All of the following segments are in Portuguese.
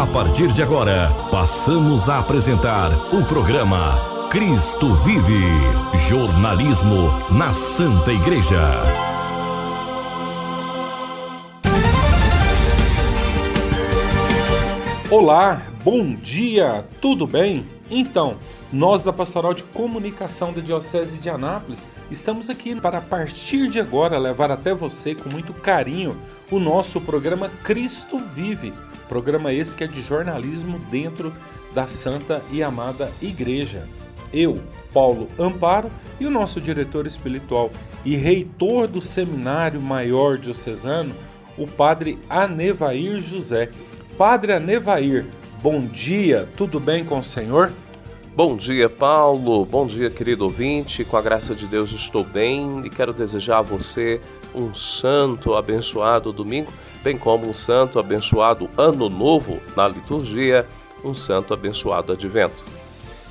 A partir de agora, passamos a apresentar o programa Cristo Vive, jornalismo na Santa Igreja. Olá, bom dia, tudo bem? Então, nós da Pastoral de Comunicação da Diocese de Anápolis estamos aqui para, a partir de agora, levar até você com muito carinho o nosso programa Cristo Vive. Programa esse que é de jornalismo dentro da Santa e Amada Igreja. Eu, Paulo Amparo, e o nosso diretor espiritual e reitor do Seminário Maior Diocesano, o Padre Anevair José. Padre Anevair, bom dia, tudo bem com o senhor? Bom dia, Paulo, bom dia, querido ouvinte, com a graça de Deus estou bem e quero desejar a você um santo abençoado domingo, bem como um santo abençoado ano novo na liturgia, um santo abençoado advento.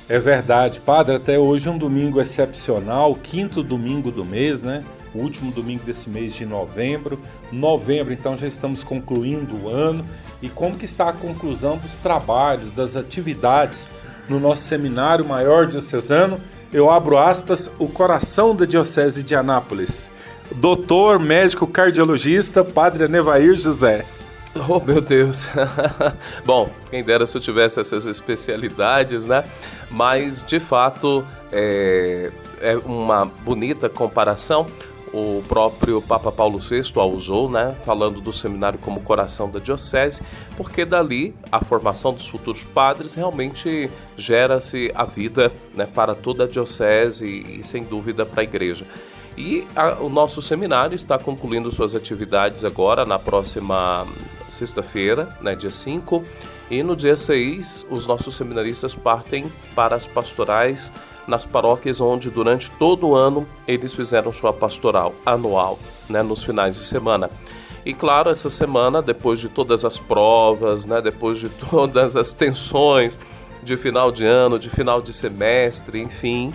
É verdade, Padre, até hoje é um domingo excepcional, quinto domingo do mês, né? O último domingo desse mês de novembro. Novembro, então, já estamos concluindo o ano. E como que está a conclusão dos trabalhos, das atividades no nosso Seminário Maior Diocesano? Eu abro aspas, o coração da Diocese de Anápolis. Doutor, médico cardiologista, Padre Anevair José. Oh, meu Deus! Bom, quem dera se eu tivesse essas especialidades, né? Mas, de fato, é uma bonita comparação. O próprio Papa Paulo VI a usou, né, falando do seminário como coração da diocese, porque dali a formação dos futuros padres realmente gera-se a vida, né, para toda a diocese e sem dúvida para a igreja. E o nosso seminário está concluindo suas atividades agora na próxima sexta-feira, né, dia 5, e no dia 6 os nossos seminaristas partem para as pastorais nas paróquias onde durante todo o ano eles fizeram sua pastoral anual, né, nos finais de semana. E claro, essa semana, depois de todas as provas, né, depois de todas as tensões de final de ano, de final de semestre, enfim,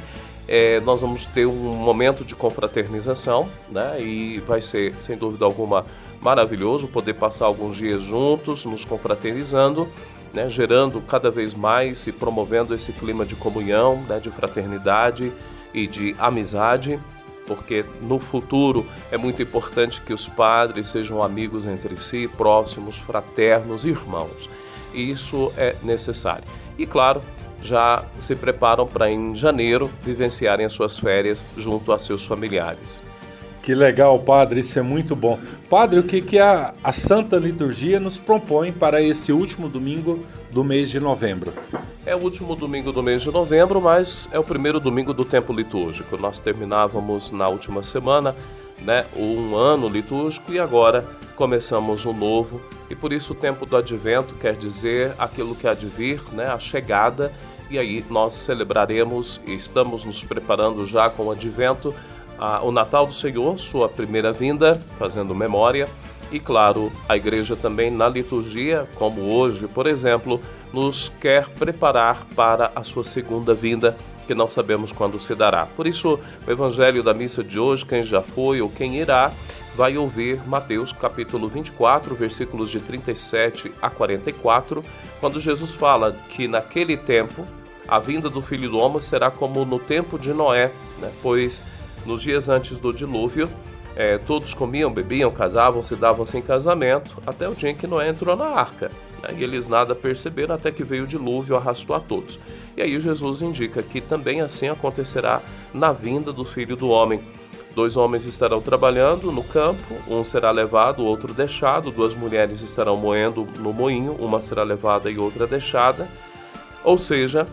nós vamos ter um momento de confraternização, né, e vai ser, sem dúvida alguma, maravilhoso poder passar alguns dias juntos, nos confraternizando, né, gerando cada vez mais e promovendo esse clima de comunhão, né, de fraternidade e de amizade, porque no futuro é muito importante que os padres sejam amigos entre si, próximos, fraternos, irmãos. Isso é necessário. E claro, já se preparam para em janeiro vivenciarem as suas férias junto a seus familiares. Que legal, Padre, isso é muito bom. Padre, o que a Santa Liturgia nos propõe para esse último domingo do mês de novembro? É o último domingo do mês de novembro, mas é o primeiro domingo do tempo litúrgico. Nós terminávamos na última semana, né, um ano litúrgico e agora começamos um novo. E por isso o tempo do advento quer dizer aquilo que há de vir, né, a chegada. E aí nós celebraremos e estamos nos preparando já com o advento, o Natal do Senhor, sua primeira vinda, fazendo memória, e claro, a Igreja também na liturgia, como hoje, por exemplo, nos quer preparar para a sua segunda vinda, que não sabemos quando se dará. Por isso, o Evangelho da missa de hoje, quem já foi ou quem irá, vai ouvir Mateus capítulo 24, versículos de 37 a 44, quando Jesus fala que naquele tempo, a vinda do Filho do Homem será como no tempo de Noé, né? Pois nos dias antes do dilúvio, todos comiam, bebiam, casavam, se davam-se em casamento, até o dia em que Noé entrou na arca. Né? E eles nada perceberam até que veio o dilúvio, arrastou a todos. E aí Jesus indica que também assim acontecerá na vinda do Filho do Homem. 2 homens estarão trabalhando no campo, um será levado, o outro deixado, 2 mulheres estarão moendo no moinho, uma será levada e outra deixada. Ou seja,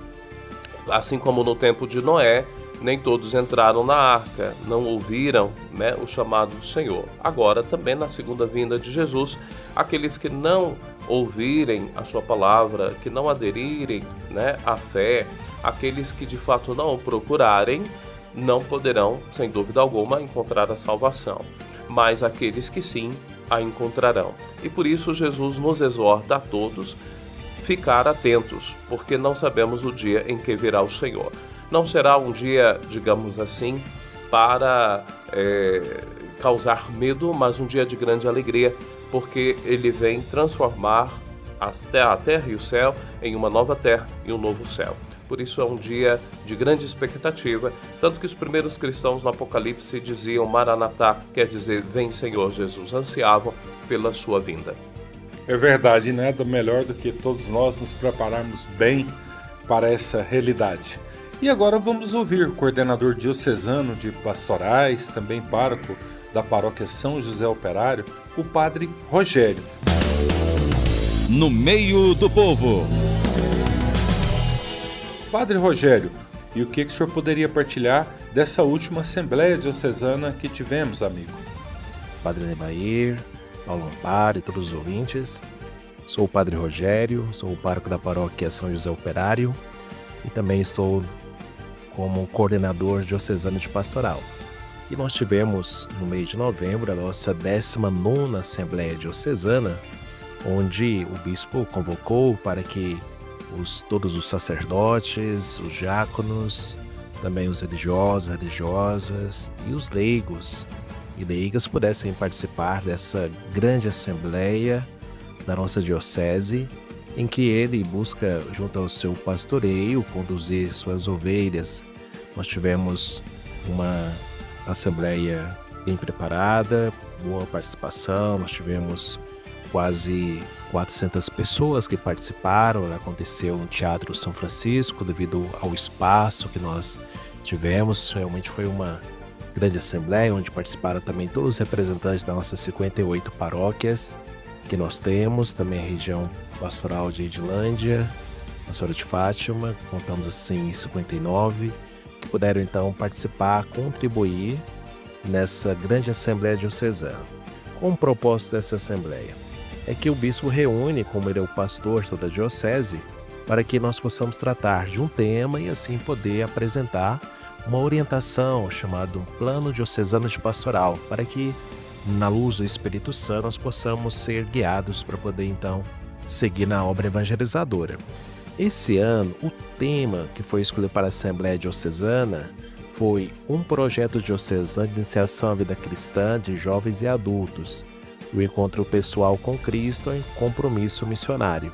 assim como no tempo de Noé, nem todos entraram na arca, não ouviram, né, o chamado do Senhor. Agora, também na segunda vinda de Jesus, aqueles que não ouvirem a sua palavra, que não aderirem, né, à fé, aqueles que de fato não o procurarem, não poderão, sem dúvida alguma, encontrar a salvação. Mas aqueles que sim, a encontrarão. E por isso Jesus nos exorta a todos ficar atentos, porque não sabemos o dia em que virá o Senhor. Não será um dia, digamos assim, para causar medo, mas um dia de grande alegria, porque ele vem transformar a terra e o céu em uma nova terra e um novo céu. Por isso é um dia de grande expectativa, tanto que os primeiros cristãos no Apocalipse diziam Maranatá, quer dizer, vem Senhor Jesus, ansiavam pela sua vinda. É verdade, nada melhor do que todos nós nos prepararmos bem para essa realidade. E agora vamos ouvir o coordenador diocesano de pastorais, também pároco da paróquia São José Operário, o padre Rogério. No meio do povo. Padre Rogério, e o que o senhor poderia partilhar dessa última Assembleia Diocesana que tivemos, amigo? Padre Nebair, Paulo Amparo e todos os ouvintes. Sou o Padre Rogério, sou o pároco da paróquia São José Operário e também estou como coordenador diocesano de pastoral. E nós tivemos, no mês de novembro, a nossa 19ª Assembleia Diocesana, onde o bispo convocou para que todos os sacerdotes, os diáconos, também os religiosos, religiosas e os leigos e leigas pudessem participar dessa grande assembleia da nossa diocese, em que ele busca, junto ao seu pastoreio, conduzir suas ovelhas. Nós tivemos uma assembleia bem preparada, boa participação, nós tivemos quase 400 pessoas que participaram. Aconteceu no Teatro São Francisco, devido ao espaço que nós tivemos. Realmente foi uma grande assembleia, onde participaram também todos os representantes das nossas 58 paróquias que nós temos, também a região pastoral de Edilândia, a Senhora de Fátima, contamos assim 59, que puderam então participar, contribuir nessa grande assembleia diocesana. Qual o propósito dessa assembleia? É que o bispo reúne, como ele é o pastor de toda a diocese, para que nós possamos tratar de um tema e assim poder apresentar uma orientação chamada um plano diocesano de pastoral, para que na luz do Espírito Santo nós possamos ser guiados para poder então seguir na obra evangelizadora. Esse ano, o tema que foi escolhido para a Assembleia Diocesana foi um projeto diocesano de iniciação à vida cristã de jovens e adultos, o encontro pessoal com Cristo em compromisso missionário.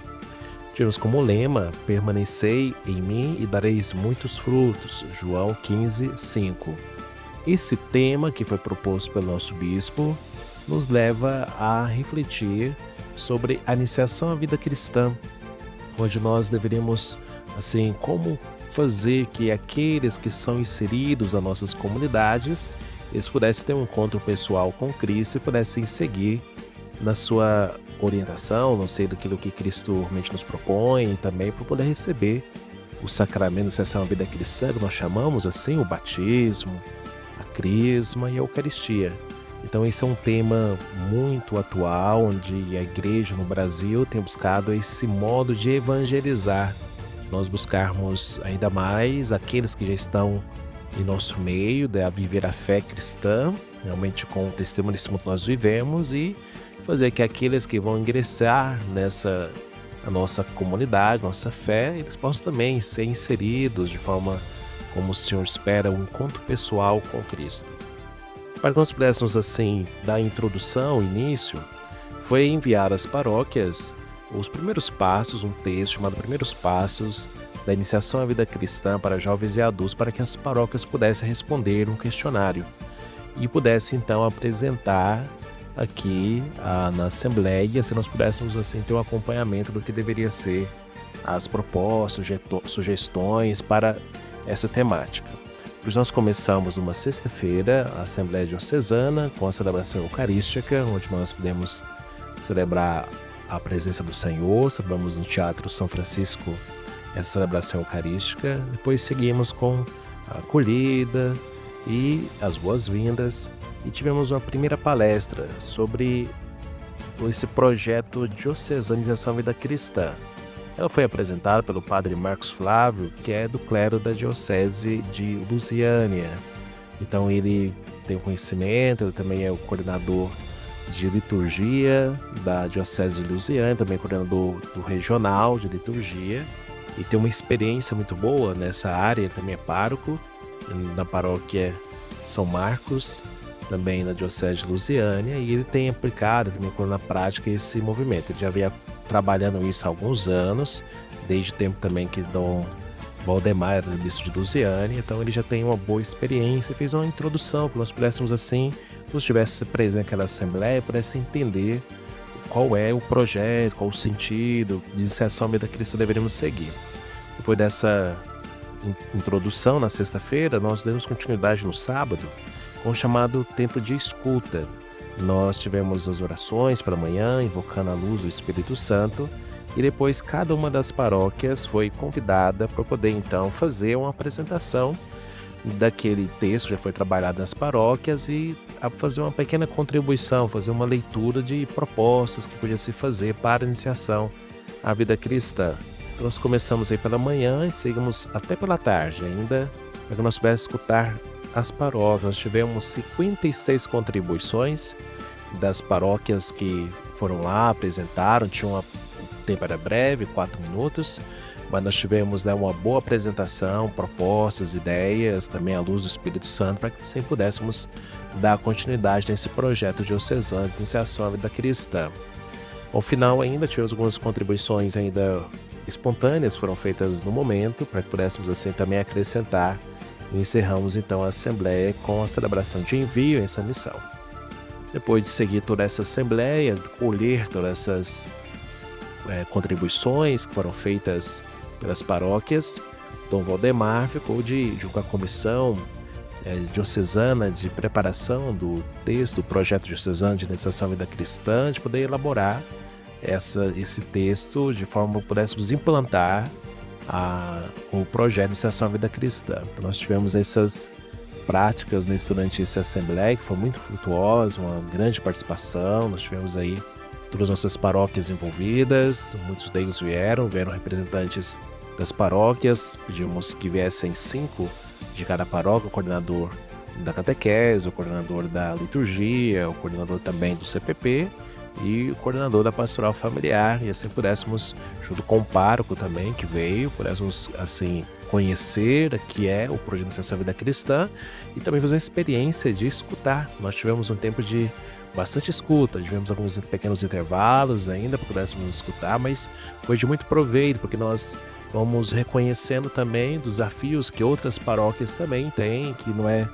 Tivemos como lema, permanecei em mim e dareis muitos frutos, João 15, 5. Esse tema que foi proposto pelo nosso bispo nos leva a refletir sobre a iniciação à vida cristã, onde nós deveríamos, assim, como fazer que aqueles que são inseridos nas nossas comunidades, eles pudessem ter um encontro pessoal com Cristo e pudessem seguir na sua orientação, não sei daquilo que Cristo realmente nos propõe, e também para poder receber o sacramento de iniciação à vida cristã, que nós chamamos assim, o batismo, a crisma e a Eucaristia. Então esse é um tema muito atual, onde a igreja no Brasil tem buscado esse modo de evangelizar. Nós buscarmos ainda mais aqueles que já estão em nosso meio, a viver a fé cristã, realmente com o testemunho desse mundo que nós vivemos, e fazer que aqueles que vão ingressar nessa a nossa comunidade, nossa fé, eles possam também ser inseridos de forma como o Senhor espera, um encontro pessoal com Cristo. Para que nós pudéssemos assim dar a introdução, o início, foi enviar às paróquias os primeiros passos, um texto chamado Primeiros Passos da Iniciação à Vida Cristã para Jovens e Adultos, para que as paróquias pudessem responder um questionário e pudessem então apresentar aqui na Assembleia, se nós pudéssemos assim ter um acompanhamento do que deveria ser as propostas, sugestões para essa temática. Por isso nós começamos numa sexta-feira a Assembleia Diocesana com a celebração eucarística, onde nós podemos celebrar a presença do Senhor, celebramos no Teatro São Francisco essa celebração eucarística, depois seguimos com a acolhida e as boas-vindas, e tivemos uma primeira palestra sobre esse projeto diocesano de iniciação à vida cristã. Ela foi apresentada pelo padre Marcos Flávio, que é do clero da diocese de Lusiânia. Então ele tem conhecimento, ele também é o coordenador de liturgia da diocese de Lusiânia, também coordenador do regional de liturgia, e tem uma experiência muito boa nessa área. Ele também é pároco na paróquia São Marcos, também na Diocese de Lusiânia, e ele tem aplicado, também colocando na prática esse movimento. Ele já vinha trabalhando isso há alguns anos, desde o tempo também que Dom Valdemar era bispo de Lusiânia, então ele já tem uma boa experiência, fez uma introdução para nós pudéssemos assim, nos tivesse presente naquela assembleia, pudesse entender qual é o projeto, qual o sentido de iniciação à vida cristã deveríamos seguir. Depois dessa introdução na sexta-feira, nós demos continuidade no sábado com o chamado tempo de escuta. Nós tivemos as orações pela manhã, invocando a luz do Espírito Santo, e depois cada uma das paróquias foi convidada para poder então fazer uma apresentação daquele texto que já foi trabalhado nas paróquias e a fazer uma pequena contribuição, fazer uma leitura de propostas que podia se fazer para a iniciação à vida cristã. Então, nós começamos aí pela manhã e seguimos até pela tarde ainda, para que nós pudéssemos escutar as paróquias. Nós tivemos 56 contribuições das paróquias que foram lá, apresentaram, o tempo era breve, 4 minutos, mas nós tivemos uma boa apresentação, propostas, ideias, também à luz do Espírito Santo, para que assim pudéssemos dar continuidade nesse projeto diocesano de iniciação à vida cristã. Ao final ainda tivemos algumas contribuições ainda espontâneas, foram feitas no momento, para que pudéssemos assim também acrescentar, e encerramos então a Assembleia com a celebração de envio em essa missão. Depois de seguir toda essa Assembleia, colher todas essas contribuições que foram feitas pelas paróquias, Dom Valdemar ficou junto com a comissão diocesana de preparação do texto, do projeto diocesano de iniciação à vida cristã, de poder elaborar esse texto de forma que pudéssemos implantar o projeto de iniciação à vida cristã. Então, nós tivemos essas práticas durante essa assembleia, que foi muito frutuosa, uma grande participação. Nós tivemos aí todas as nossas paróquias envolvidas, muitos deles vieram representantes das paróquias, pedimos que viessem 5 de cada paróquia, o coordenador da catequese, o coordenador da liturgia, o coordenador também do CPP e o coordenador da pastoral familiar, e assim pudéssemos, junto com o pároco também que veio, pudéssemos assim conhecer o que é o projeto de iniciação à vida cristã e também fazer uma experiência de escutar. Nós tivemos um tempo de bastante escuta, tivemos alguns pequenos intervalos ainda para pudéssemos escutar, mas foi de muito proveito, porque nós vamos reconhecendo também desafios que outras paróquias também têm, que não é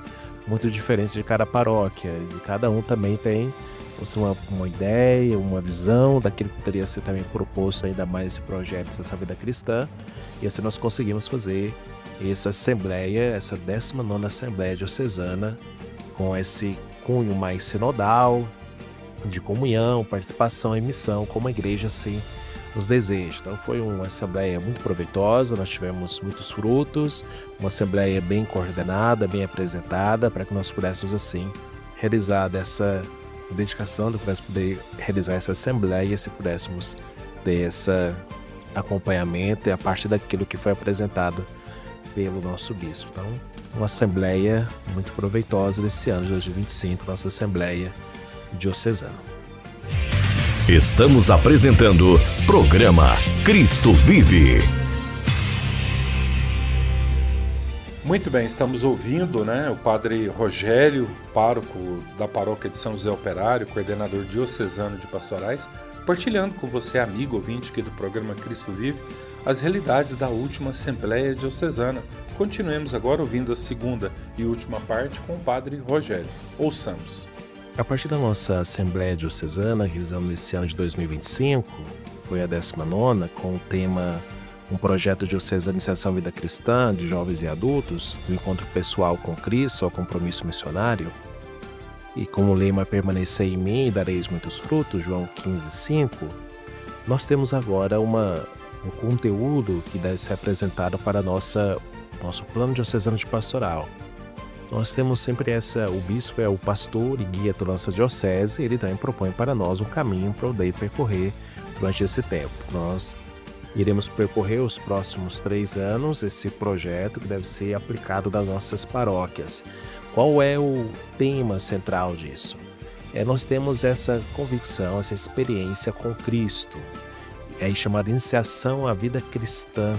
muito diferente de cada paróquia, e cada um também tem uma ideia, uma visão daquilo que poderia ser também proposto ainda mais esse projeto dessa vida cristã, e assim nós conseguimos fazer essa assembleia, essa 19ª Assembleia Diocesana, com esse cunho mais sinodal, de comunhão, participação e missão, como a igreja assim nos deseja. Então foi uma assembleia muito proveitosa, nós tivemos muitos frutos, uma assembleia bem coordenada, bem apresentada, para que nós pudéssemos assim realizar dessa dedicação, de pudéssemos poder realizar essa assembleia e se pudéssemos ter esse acompanhamento e a partir daquilo que foi apresentado pelo nosso bispo. Então, uma assembleia muito proveitosa desse ano de 2025, nossa assembleia diocesana. Estamos apresentando programa Cristo Vive. Muito bem, estamos ouvindo o Padre Rogério, pároco da paróquia de São José Operário, coordenador diocesano de pastorais, partilhando com você, amigo ouvinte aqui do programa Cristo Vive, as realidades da última Assembleia Diocesana. Continuemos agora ouvindo a segunda e última parte com o Padre Rogério. Ouçamos. A partir da nossa Assembleia Diocesana, realizamos nesse ano de 2025, foi a 19ª, com o tema um projeto diocesano de iniciação à vida cristã de jovens e adultos, o encontro pessoal com Cristo, ao compromisso missionário. E como o lema permanecer em mim e dareis muitos frutos, João 15:5, nós temos agora um conteúdo que deve ser apresentado para nosso plano diocesano de pastoral. Nós temos sempre o bispo é o pastor e guia da nossa diocese, ele também propõe para nós um caminho para poder percorrer durante esse tempo. Nós iremos percorrer os próximos 3 anos esse projeto que deve ser aplicado nas nossas paróquias. Qual é o tema central disso? Nós temos essa convicção, essa experiência com Cristo, chamada iniciação à vida cristã.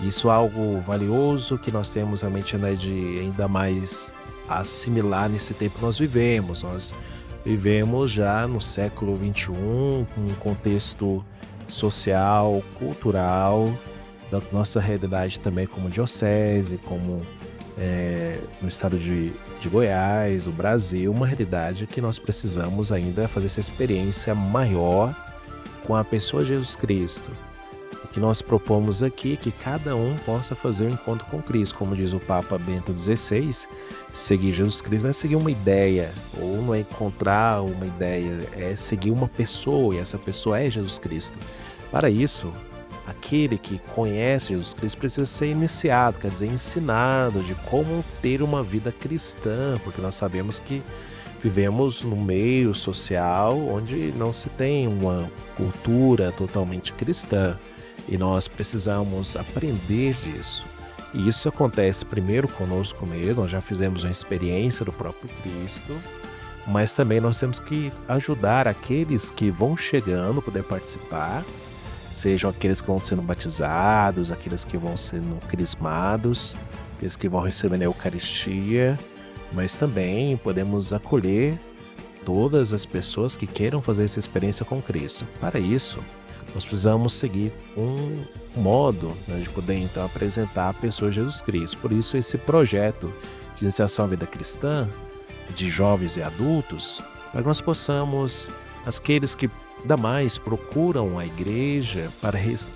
Isso é algo valioso que nós temos realmente de ainda mais assimilar nesse tempo que nós vivemos. Nós vivemos já no século XXI, com um contexto social, cultural, da nossa realidade também como diocese, como no estado de Goiás, o Brasil, uma realidade que nós precisamos ainda fazer essa experiência maior com a pessoa de Jesus Cristo. O que nós propomos aqui é que cada um possa fazer o encontro com Cristo. Como diz o Papa Bento XVI, seguir Jesus Cristo não é seguir uma ideia, ou não é encontrar uma ideia, é seguir uma pessoa, e essa pessoa é Jesus Cristo. Para isso, aquele que conhece Jesus Cristo precisa ser iniciado, quer dizer, ensinado de como ter uma vida cristã, porque nós sabemos que vivemos num meio social onde não se tem uma cultura totalmente cristã e nós precisamos aprender disso. E isso acontece primeiro conosco mesmo, nós já fizemos uma experiência do próprio Cristo, mas também nós temos que ajudar aqueles que vão chegando a poder participar, sejam aqueles que vão sendo batizados, aqueles que vão sendo crismados, aqueles que vão recebendo a Eucaristia, mas também podemos acolher todas as pessoas que queiram fazer essa experiência com Cristo. Para isso, nós precisamos seguir um modo, né, de poder então apresentar a pessoa de Jesus Cristo. Por isso, esse projeto de iniciação à vida cristã, de jovens e adultos, para que nós possamos, aqueles que ainda mais procuram a igreja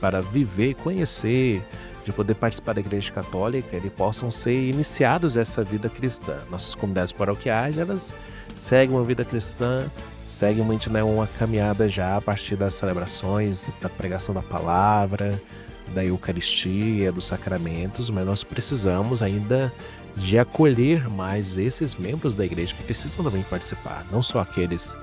para viver, conhecer, de poder participar da igreja católica, eles possam ser iniciados a essa vida cristã. Nossas comunidades paroquiais, elas seguem uma vida cristã, seguem muito, né, uma caminhada já a partir das celebrações, da pregação da palavra, da Eucaristia, dos sacramentos, mas nós precisamos ainda de acolher mais esses membros da igreja que precisam também participar, não só aqueles,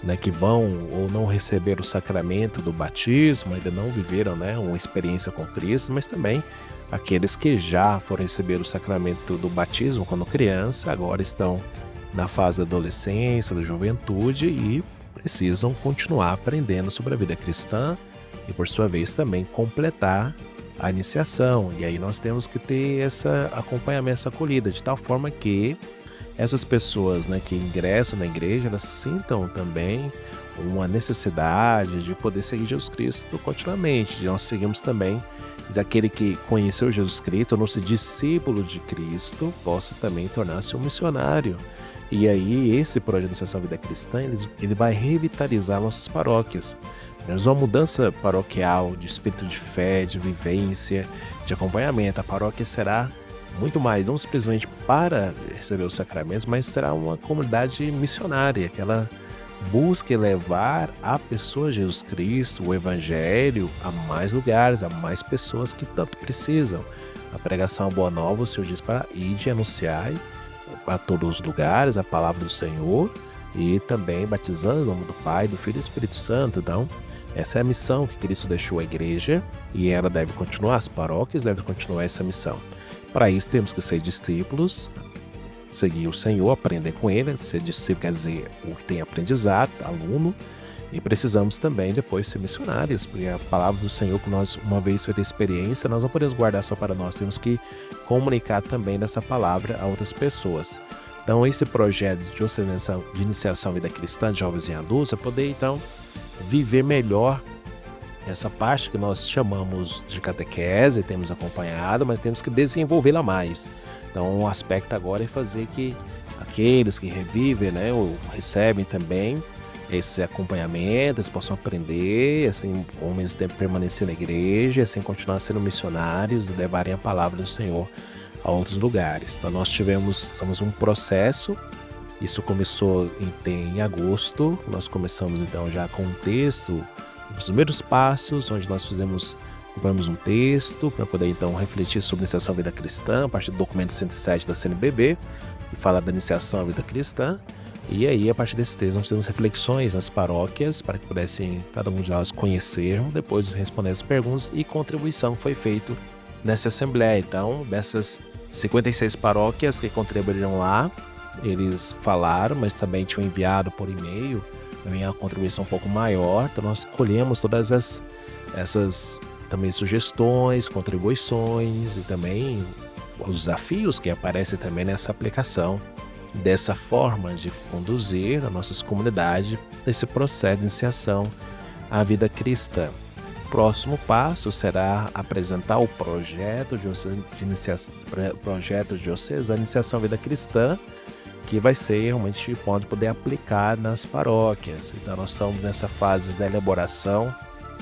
né, que vão ou não receber o sacramento do batismo, ainda não viveram, né, uma experiência com Cristo, mas também aqueles que já foram receber o sacramento do batismo quando criança, agora estão na fase da adolescência, da juventude e precisam continuar aprendendo sobre a vida cristã e, por sua vez, também completar a iniciação. E aí nós temos que ter esse acompanhamento, essa acolhida, de tal forma que essas pessoas, né, que ingressam na igreja, elas sintam também uma necessidade de poder seguir Jesus Cristo continuamente. De nós seguimos também aquele que conheceu Jesus Cristo, o nosso discípulo de Cristo, possa também tornar-se um missionário. E aí esse projeto de iniciação à vida cristã, ele vai revitalizar nossas paróquias. Temos uma mudança paroquial de espírito de fé, de vivência, de acompanhamento. A paróquia será muito mais, não simplesmente para receber os sacramentos, mas será uma comunidade missionária, que ela busque levar a pessoa de Jesus Cristo, o Evangelho, a mais lugares, a mais pessoas que tanto precisam. A pregação Boa Nova, o Senhor diz para ir e anunciar a todos os lugares a palavra do Senhor e também batizando em nome do Pai, do Filho e do Espírito Santo. Então, essa é a missão que Cristo deixou à igreja e ela deve continuar, as paróquias devem continuar essa missão. Para isso temos que ser discípulos, seguir o Senhor, aprender com Ele. Ser discípulo quer dizer o que tem aprendizado, aluno, e precisamos também depois ser missionários, porque a palavra do Senhor, que nós uma vez feita a experiência, nós não podemos guardar só para nós, temos que comunicar também dessa palavra a outras pessoas. Então esse projeto de iniciação à vida cristã de jovens e adultos é poder então viver melhor essa parte que nós chamamos de catequese, temos acompanhado, mas temos que desenvolvê-la mais. Então o aspecto agora é fazer que aqueles que revivem, né, ou recebem também esse acompanhamento, eles possam aprender, assim, ao mesmo tempo permanecer na igreja, assim continuar sendo missionários e levarem a palavra do Senhor a outros lugares. Então nós estamos um processo, isso começou em agosto, nós começamos então já com um texto, os primeiros passos, onde nós compramos um texto para poder então refletir sobre a iniciação à vida cristã, a partir do documento 107 da CNBB, que fala da iniciação à vida cristã. E aí, a partir desse texto, nós fizemos reflexões nas paróquias para que pudessem cada um de nós conhecer, depois responder as perguntas e contribuição foi feita nessa assembleia. Então, dessas 56 paróquias que contribuíram lá, eles falaram, mas também tinham enviado por e-mail também a contribuição um pouco maior. Então, nós colhemos todas essas também sugestões, contribuições e também os desafios que aparecem também nessa aplicação dessa forma de conduzir as nossas comunidades nesse processo de iniciação à vida cristã. O próximo passo será apresentar o projeto diocesano de iniciação à vida cristã, que vai ser realmente pode poder aplicar nas paróquias. Então nós estamos nessa fase da elaboração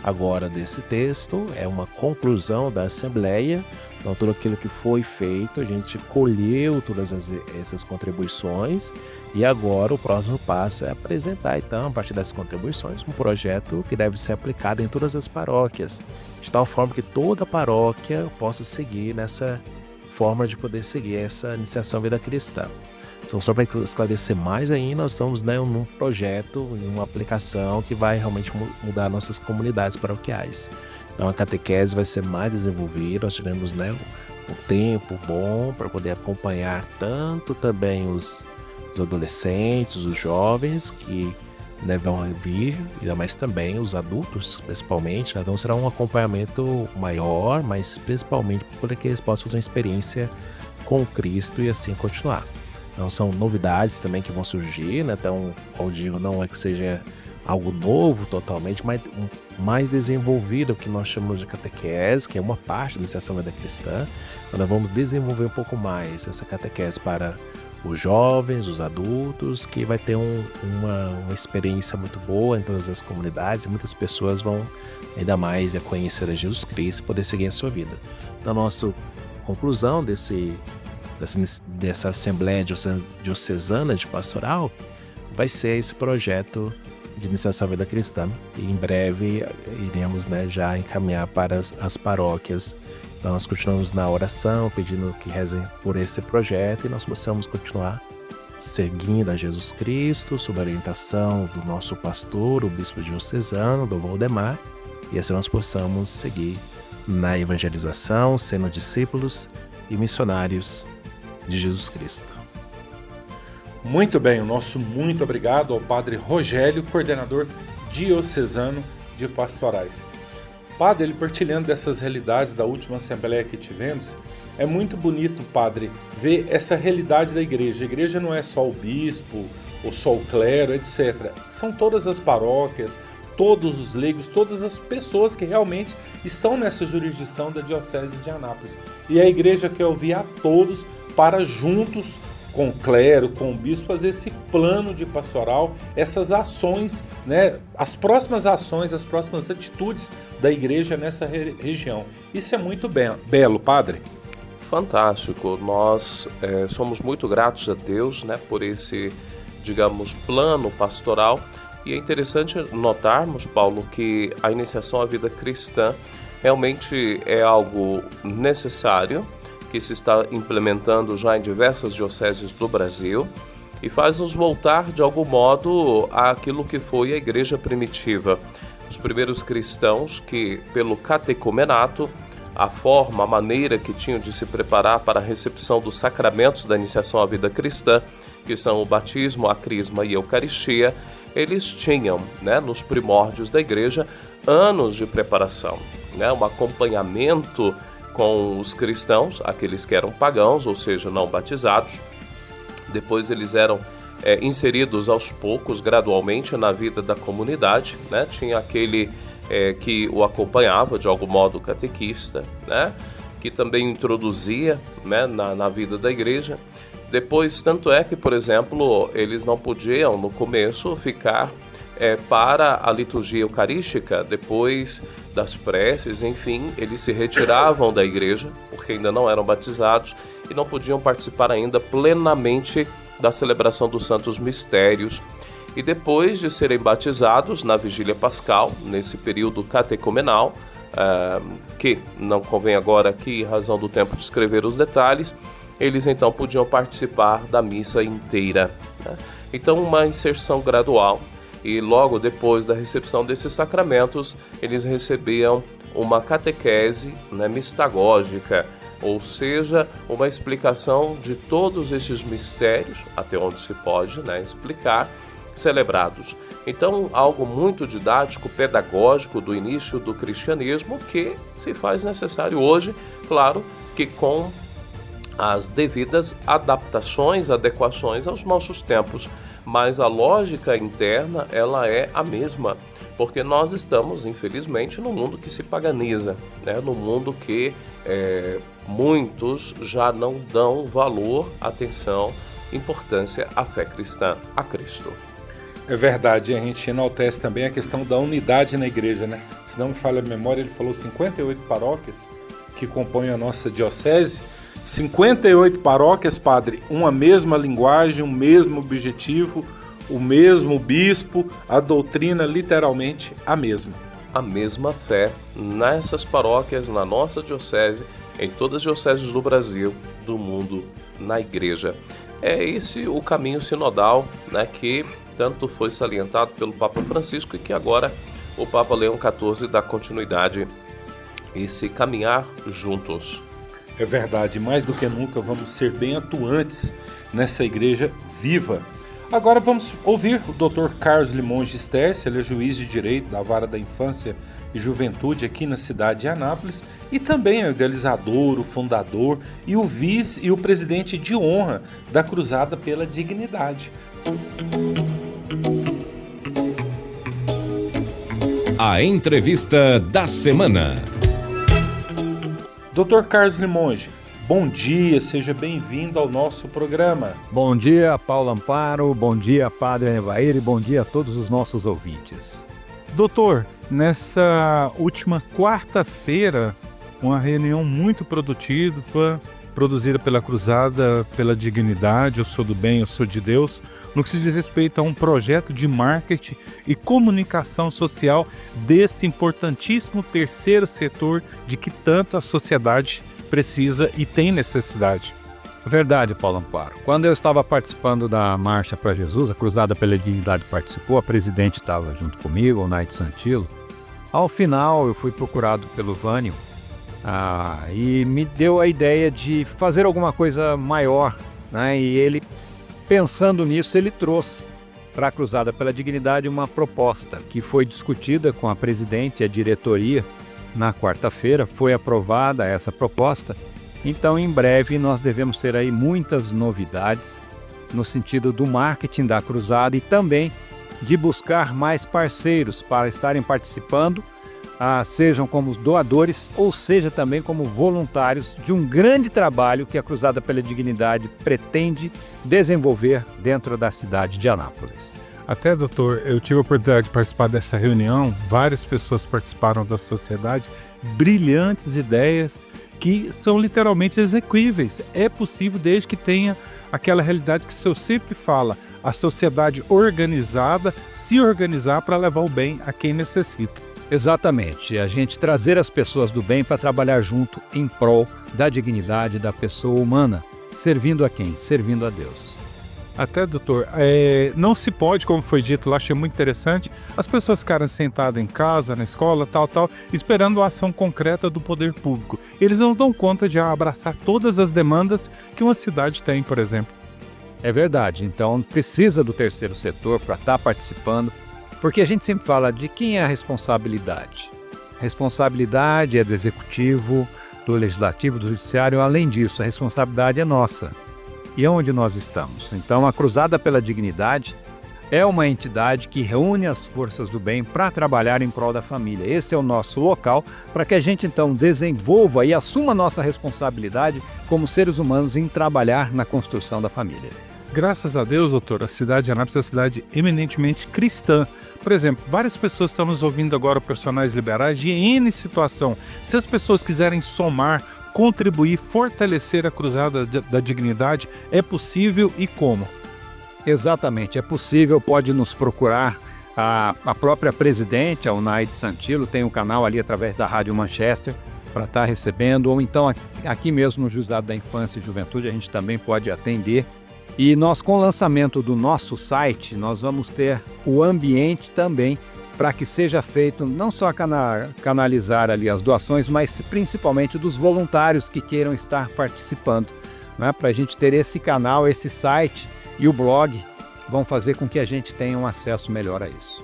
agora desse texto, é uma conclusão da Assembleia. Então tudo aquilo que foi feito, a gente colheu todas essas contribuições e agora o próximo passo é apresentar então, a partir dessas contribuições, um projeto que deve ser aplicado em todas as paróquias, de tal forma que toda paróquia possa seguir nessa forma de poder seguir essa iniciação à vida cristã. Então, só para esclarecer mais ainda, nós estamos num projeto, em uma aplicação que vai realmente mudar nossas comunidades paroquiais. Então, a catequese vai ser mais desenvolvida, nós tivemos um tempo bom para poder acompanhar tanto também os adolescentes, os jovens que vão vir, mas também os adultos, principalmente. Então, será um acompanhamento maior, mas principalmente para que eles possam fazer uma experiência com Cristo e assim continuar. Então são novidades também que vão surgir, Então, eu digo, não é que seja algo novo totalmente, mas mais desenvolvido, que nós chamamos de catequese, que é uma parte da iniciação à vida cristã. Então, nós vamos desenvolver um pouco mais essa catequese para os jovens, os adultos, que vai ter uma experiência muito boa em todas as comunidades e muitas pessoas vão ainda mais conhecer a Jesus Cristo e poder seguir a sua vida. Então, a nossa conclusão dessa Assembleia Diocesana de Pastoral vai ser esse projeto de iniciação à vida cristã e em breve iremos já encaminhar para as paróquias. Então nós continuamos na oração pedindo que rezem por esse projeto e nós possamos continuar seguindo a Jesus Cristo sob a orientação do nosso pastor, o bispo diocesano, do Valdemar, e assim nós possamos seguir na evangelização, sendo discípulos e missionários de Jesus Cristo. Muito bem, o nosso muito obrigado ao Padre Rogério, coordenador diocesano de pastorais. Padre, ele partilhando dessas realidades da última assembleia que tivemos, é muito bonito, Padre, ver essa realidade da igreja. A igreja não é só o bispo, ou só o clero, etc. São todas as paróquias, todos os leigos, todas as pessoas que realmente estão nessa jurisdição da Diocese de Anápolis. E a igreja quer ouvir a todos para juntos, com o clero, com o bispo, fazer esse plano de pastoral, essas ações, as próximas ações, as próximas atitudes da igreja nessa região. Isso é muito belo, Padre. Fantástico. Nós somos muito gratos a Deus, por esse, digamos, plano pastoral. E é interessante notarmos, Paulo, que a iniciação à vida cristã realmente é algo necessário, que se está implementando já em diversas dioceses do Brasil e faz-nos voltar, de algum modo, àquilo que foi a igreja primitiva. Os primeiros cristãos que, pelo catecumenato, a forma, a maneira que tinham de se preparar para a recepção dos sacramentos da iniciação à vida cristã, que são o batismo, a crisma e a eucaristia, eles tinham, nos primórdios da igreja, anos de preparação, um acompanhamento com os cristãos, aqueles que eram pagãos, ou seja, não batizados. Depois eles eram inseridos aos poucos, gradualmente, na vida da comunidade. Tinha aquele que o acompanhava, de algum modo, o catequista, que também introduzia na vida da igreja. Depois, tanto é que, por exemplo, eles não podiam, no começo, ficar para a liturgia eucarística. Depois das preces, enfim, eles se retiravam da igreja, porque ainda não eram batizados e não podiam participar ainda plenamente da celebração dos santos mistérios. E depois de serem batizados na vigília pascal, nesse período catecumenal, que não convém agora aqui, em razão do tempo, descrever os detalhes, eles então podiam participar da missa inteira. Então, uma inserção gradual. E logo depois da recepção desses sacramentos, eles recebiam uma catequese mistagógica, ou seja, uma explicação de todos esses mistérios, até onde se pode explicar, celebrados. Então, algo muito didático, pedagógico do início do cristianismo, que se faz necessário hoje, claro, que com as devidas adaptações, adequações aos nossos tempos, mas a lógica interna ela é a mesma, porque nós estamos, infelizmente, num mundo que se paganiza, né? No mundo que muitos já não dão valor, atenção, importância à fé cristã, a Cristo. É verdade, a gente enaltece também a questão da unidade na igreja, né? Se não me falha a memória, ele falou 58 paróquias que compõem a nossa diocese. 58 paróquias, padre, uma mesma linguagem, um mesmo objetivo, o mesmo bispo, a doutrina literalmente a mesma. A mesma fé nessas paróquias, na nossa diocese, em todas as dioceses do Brasil, do mundo, na igreja. É esse o caminho sinodal, né, que tanto foi salientado pelo Papa Francisco e que agora o Papa Leão XIV dá continuidade a esse caminhar juntos. É verdade, mais do que nunca vamos ser bem atuantes nessa igreja viva. Agora vamos ouvir o Dr. Carlos Limonge Sterce, ele é juiz de direito da Vara da Infância e Juventude aqui na cidade de Anápolis e também é o idealizador, o fundador e o vice e o presidente de honra da Cruzada pela Dignidade. A entrevista da semana. Dr. Carlos Limonge, bom dia, seja bem-vindo ao nosso programa. Bom dia, Paulo Amparo, bom dia, Padre Nevair, e bom dia a todos os nossos ouvintes. Doutor, nessa última quarta-feira, uma reunião muito produtiva, produzida pela Cruzada pela Dignidade, Eu Sou do Bem, Eu Sou de Deus, no que se diz respeito a um projeto de marketing e comunicação social desse importantíssimo terceiro setor de que tanto a sociedade precisa e tem necessidade. Verdade, Paulo Amparo. Quando eu estava participando da Marcha para Jesus, a Cruzada pela Dignidade participou, a presidente estava junto comigo, o Naide Santilo. Ao final, eu fui procurado pelo Vânio e me deu a ideia de fazer alguma coisa maior, né? E ele, pensando nisso, ele trouxe para a Cruzada pela Dignidade uma proposta que foi discutida com a presidente e a diretoria na quarta-feira. Foi aprovada essa proposta. Então, em breve, nós devemos ter aí muitas novidades no sentido do marketing da Cruzada e também de buscar mais parceiros para estarem participando, sejam como doadores ou seja também como voluntários de um grande trabalho que a Cruzada pela Dignidade pretende desenvolver dentro da cidade de Anápolis. Até, doutor, eu tive a oportunidade de participar dessa reunião, várias pessoas participaram da sociedade, brilhantes ideias que são literalmente execuíveis. É possível desde que tenha aquela realidade que o senhor sempre fala, a sociedade organizada se organizar para levar o bem a quem necessita. Exatamente, a gente trazer as pessoas do bem para trabalhar junto em prol da dignidade da pessoa humana, servindo a quem? Servindo a Deus. Até, doutor, não se pode, como foi dito lá, achei muito interessante, as pessoas ficarem sentadas em casa, na escola, tal, esperando a ação concreta do poder público. Eles não dão conta de abraçar todas as demandas que uma cidade tem, por exemplo. É verdade, então precisa do terceiro setor para estar participando, porque a gente sempre fala de quem é a responsabilidade. A responsabilidade é do executivo, do legislativo, do judiciário. Além disso, a responsabilidade é nossa. E onde nós estamos? Então, a Cruzada pela Dignidade é uma entidade que reúne as forças do bem para trabalhar em prol da família. Esse é o nosso local para que a gente, então, desenvolva e assuma a nossa responsabilidade como seres humanos em trabalhar na construção da família. Graças a Deus, doutor, a cidade de Anápolis é uma cidade eminentemente cristã. Por exemplo, várias pessoas estão nos ouvindo agora, profissionais liberais, de N situação. Se as pessoas quiserem somar, contribuir, fortalecer a Cruzada da Dignidade, é possível e como? Exatamente, é possível, pode nos procurar. A própria presidente, a Naide Santilo, tem um canal ali através da Rádio Manchester para estar recebendo, ou então aqui mesmo no Juizado da Infância e Juventude a gente também pode atender. E nós, com o lançamento do nosso site, nós vamos ter o ambiente também para que seja feito não só canalizar ali as doações, mas principalmente dos voluntários que queiram estar participando, né? Para a gente ter esse canal, esse site e o blog vão fazer com que a gente tenha um acesso melhor a isso.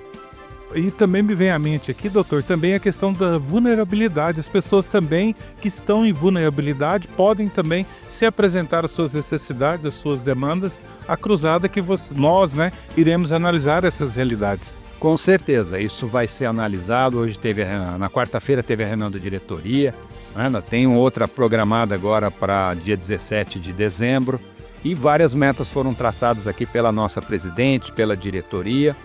E também me vem à mente aqui, doutor, também a questão da vulnerabilidade. As pessoas também que estão em vulnerabilidade podem também se apresentar as suas necessidades, as suas demandas, à cruzada que nós, iremos analisar essas realidades. Com certeza, isso vai ser analisado. Hoje na quarta-feira teve a reunião da diretoria, tem outra programada agora para dia 17 de dezembro, e várias metas foram traçadas aqui pela nossa presidente, pela diretoria,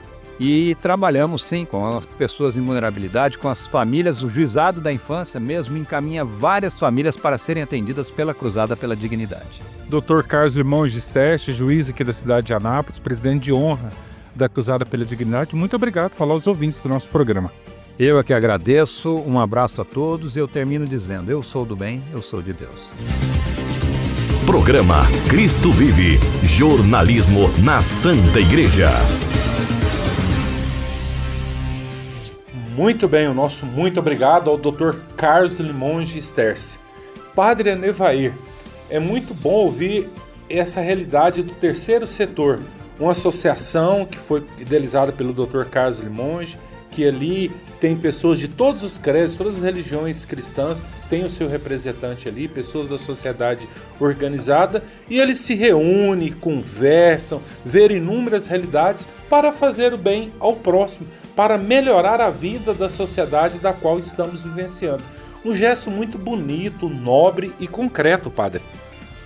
e trabalhamos sim com as pessoas em vulnerabilidade, com as famílias. O Juizado da Infância mesmo encaminha várias famílias para serem atendidas pela Cruzada pela Dignidade. Dr. Carlos Limões de Sterche, juiz aqui da cidade de Anápolis, presidente de honra da Cruzada pela Dignidade, muito obrigado por falar aos ouvintes do nosso programa. Eu é que agradeço, um abraço a todos, e eu termino dizendo: eu sou do bem, eu sou de Deus. Programa Cristo Vive, jornalismo na Santa Igreja. Muito bem, o nosso muito obrigado ao Dr. Carlos Limões de Sterce. Padre Anevair, é muito bom ouvir essa realidade do terceiro setor, uma associação que foi idealizada pelo Dr. Carlos Limões, que ali tem pessoas de todos os credos, todas as religiões cristãs, tem o seu representante ali, pessoas da sociedade organizada, e eles se reúnem, conversam, ver inúmeras realidades para fazer o bem ao próximo, para melhorar a vida da sociedade da qual estamos vivenciando. Um gesto muito bonito, nobre e concreto, padre.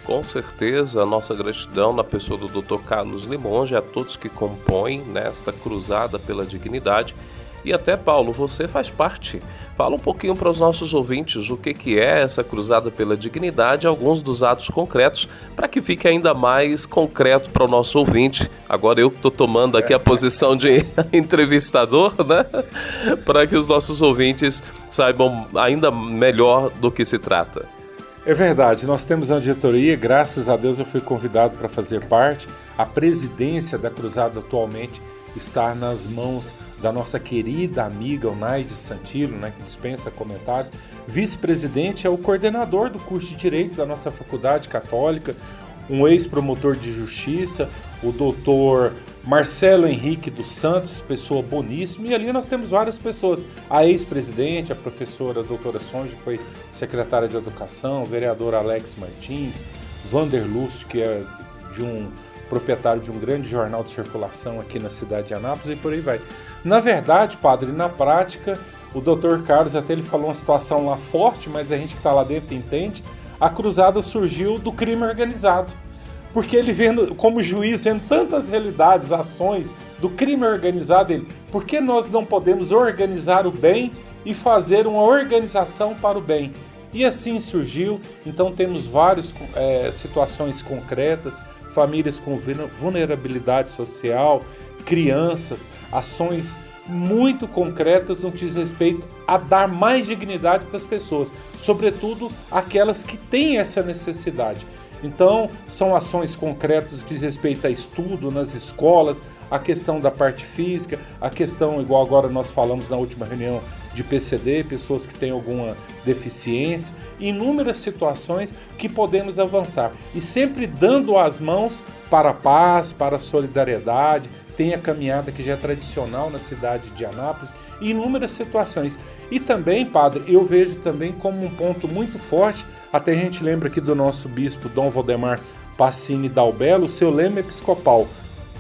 Com certeza, a nossa gratidão na pessoa do Dr. Carlos Limões e a todos que compõem nesta cruzada pela dignidade. E até, Paulo, você faz parte. Fala um pouquinho para os nossos ouvintes o que é essa cruzada pela dignidade, alguns dos atos concretos, para que fique ainda mais concreto para o nosso ouvinte. Agora eu que estou tomando aqui a posição de entrevistador, para que os nossos ouvintes saibam ainda melhor do que se trata. É verdade, nós temos uma diretoria, graças a Deus eu fui convidado para fazer parte. A presidência da Cruzada atualmente está nas mãos da nossa querida amiga Onaide Santilo, que dispensa comentários. Vice-presidente é o coordenador do curso de Direito da nossa faculdade católica, um ex-promotor de justiça, o doutor Marcelo Henrique dos Santos, pessoa boníssima, e ali nós temos várias pessoas, a ex-presidente, a professora doutora Sonja, que foi secretária de Educação, o vereador Alex Martins, Vander Lúcio, que é proprietário de um grande jornal de circulação aqui na cidade de Anápolis, e por aí vai. Na verdade, padre, na prática, o doutor Carlos até ele falou uma situação lá forte, mas a gente que está lá dentro entende, a cruzada surgiu do crime organizado. Porque ele vendo, como juiz, vendo tantas realidades, ações do crime organizado, por que nós não podemos organizar o bem e fazer uma organização para o bem? E assim surgiu, então temos várias situações concretas, famílias com vulnerabilidade social, crianças, ações muito concretas no que diz respeito a dar mais dignidade para as pessoas, sobretudo aquelas que têm essa necessidade. Então, são ações concretas que diz respeito a estudo nas escolas, a questão da parte física, a questão, igual agora nós falamos na última reunião, de PCD, pessoas que têm alguma deficiência, inúmeras situações que podemos avançar. E sempre dando as mãos para a paz, para a solidariedade, tem a caminhada que já é tradicional na cidade de Anápolis, e inúmeras situações. E também, padre, eu vejo também como um ponto muito forte, até a gente lembra aqui do nosso bispo Dom Valdemar Passini Dalbello, o seu lema episcopal: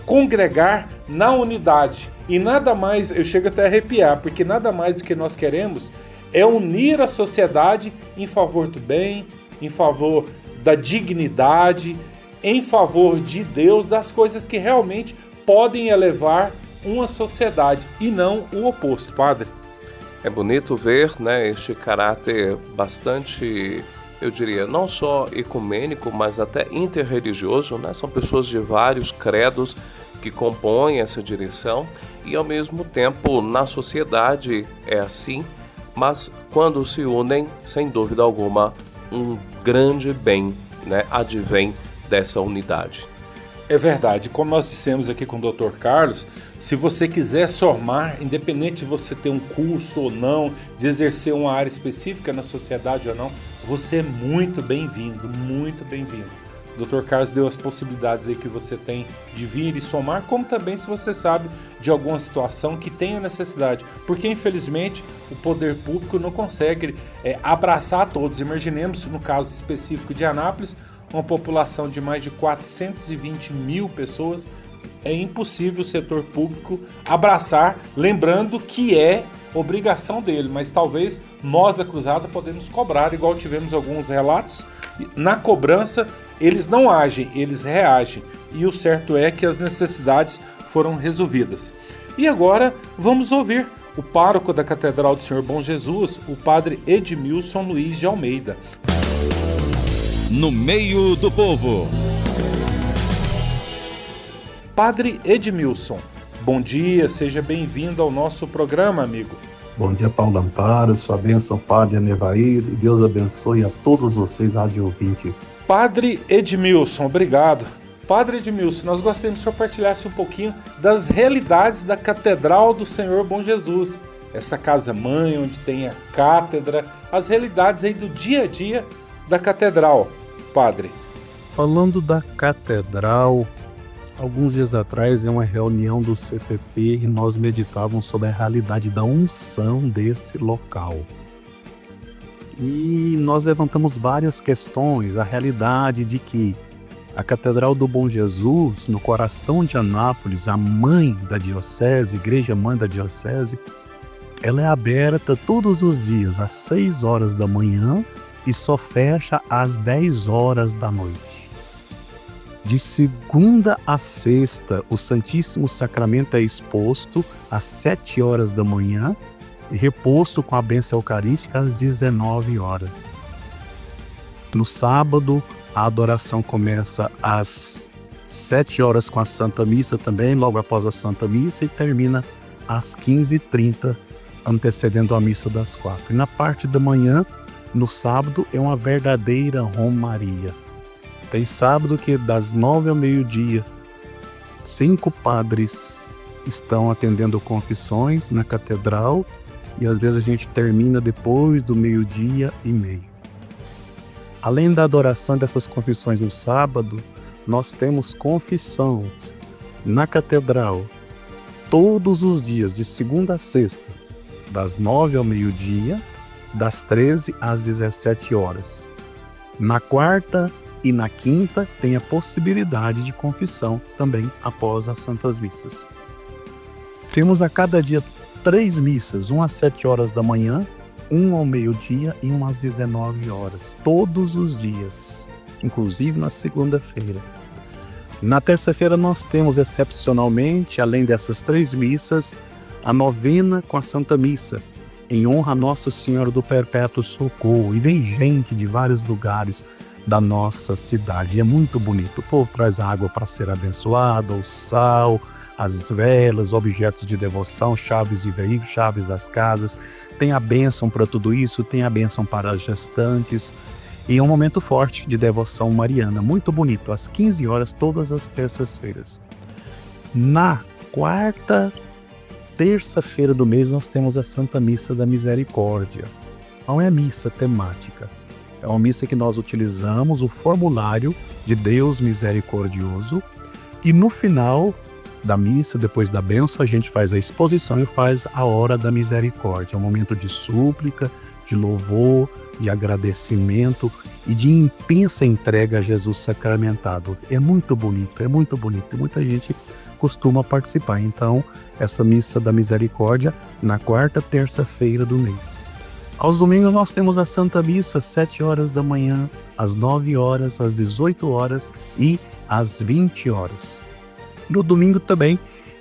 congregar na unidade. E nada mais, eu chego até a arrepiar, porque nada mais do que nós queremos é unir a sociedade em favor do bem, em favor da dignidade, em favor de Deus, das coisas que realmente podem elevar uma sociedade e não o oposto, padre. É bonito ver, este caráter bastante, eu diria, não só ecumênico, mas até interreligioso, São pessoas de vários credos que compõem essa direção e, ao mesmo tempo, na sociedade é assim, mas quando se unem, sem dúvida alguma, um grande bem, advém dessa unidade. É verdade, como nós dissemos aqui com o Dr. Carlos, se você quiser somar, independente de você ter um curso ou não, de exercer uma área específica na sociedade ou não, você é muito bem-vindo, muito bem-vindo. O Dr. Carlos deu as possibilidades aí que você tem de vir e somar, como também se você sabe de alguma situação que tenha necessidade, porque infelizmente o poder público não consegue abraçar todos. Imaginemos, no caso específico de Anápolis, uma população de mais de 420 mil pessoas, é impossível o setor público abraçar, lembrando que é obrigação dele, mas talvez nós da Cruzada podemos cobrar, igual tivemos alguns relatos. Na cobrança eles não agem, eles reagem, e o certo é que as necessidades foram resolvidas. E agora vamos ouvir o pároco da Catedral do Senhor Bom Jesus, o padre Edmilson Luiz de Almeida. No meio do povo. Padre Edmilson, bom dia, seja bem-vindo ao nosso programa, amigo. Bom dia, Paulo Amparo, sua bênção, Padre Anevair, e Deus abençoe a todos vocês, rádio ouvintes. Padre Edmilson, obrigado. Padre Edmilson, nós gostaríamos que o senhor partilhasse um pouquinho das realidades da Catedral do Senhor Bom Jesus, essa casa-mãe onde tem a cátedra, as realidades aí do dia a dia da Catedral, Padre. Falando da Catedral, alguns dias atrás, em uma reunião do CPP, e nós meditávamos sobre a realidade da unção desse local. E nós levantamos várias questões, a realidade de que a Catedral do Bom Jesus, no coração de Anápolis, a mãe da diocese, igreja mãe da diocese, ela é aberta todos os dias às 6 horas da manhã e só fecha às 10 horas da noite. De segunda a sexta, o Santíssimo Sacramento é exposto às 7 horas da manhã e reposto com a bênção eucarística às 19 horas. No sábado, a adoração começa às 7 horas com a Santa Missa também, logo após a Santa Missa, e termina às 15h30, antecedendo a Missa das 4. E na parte da manhã, no sábado, é uma verdadeira romaria. Tem sábado que das 9 ao meio-dia, 5 padres estão atendendo confissões na catedral e às vezes a gente termina depois do meio-dia e meio. Além da adoração dessas confissões no sábado, nós temos confissão na catedral todos os dias, de segunda a sexta, das 9 ao meio-dia, das 13 às 17 horas. Na quarta e na quinta tem a possibilidade de confissão também após as Santas Missas. Temos a cada dia 3 missas, uma às 7 horas da manhã, uma ao meio-dia e uma às 19 horas, todos os dias, inclusive na segunda-feira. Na terça-feira nós temos excepcionalmente, além dessas 3 missas, a novena com a Santa Missa, em honra a Nossa Senhora do Perpétuo Socorro, e vem gente de vários lugares da nossa cidade. É muito bonito. O povo traz água para ser abençoada, o sal, as velas, objetos de devoção, chaves de veículos, chaves das casas. Tem a bênção para tudo isso, tem a bênção para as gestantes. E é um momento forte de devoção mariana, muito bonito, às 15 horas, todas as terças-feiras. Na quarta terça-feira do mês, nós temos a Santa Missa da Misericórdia. Não é missa temática. É uma missa que nós utilizamos o formulário de Deus misericordioso e no final da missa, depois da bênção, a gente faz a exposição e faz a hora da misericórdia. É um momento de súplica, de louvor, de agradecimento e de intensa entrega a Jesus sacramentado. É muito bonito, é muito bonito. Muita gente costuma participar. Então, essa missa da misericórdia na quarta terça-feira do mês. Aos domingos nós temos a Santa Missa, às 7 horas da manhã, às 9 horas, às 18 horas e às 20 horas. No domingo também,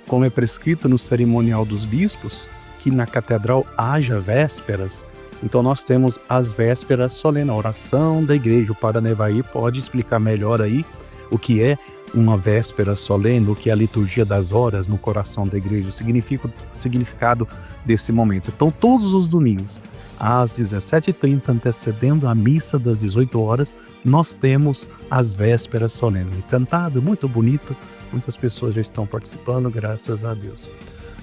como é prescrito no cerimonial dos bispos, que na catedral haja vésperas, então nós temos as vésperas solenes, a oração da igreja. O Padre Anevair pode explicar melhor aí o que é uma véspera solene, o que é a liturgia das horas no coração da igreja, o significado desse momento. Então todos os domingos, às 17h30, antecedendo a missa das 18 horas, nós temos as vésperas solenes. Cantado, muito bonito, muitas pessoas já estão participando, graças a Deus.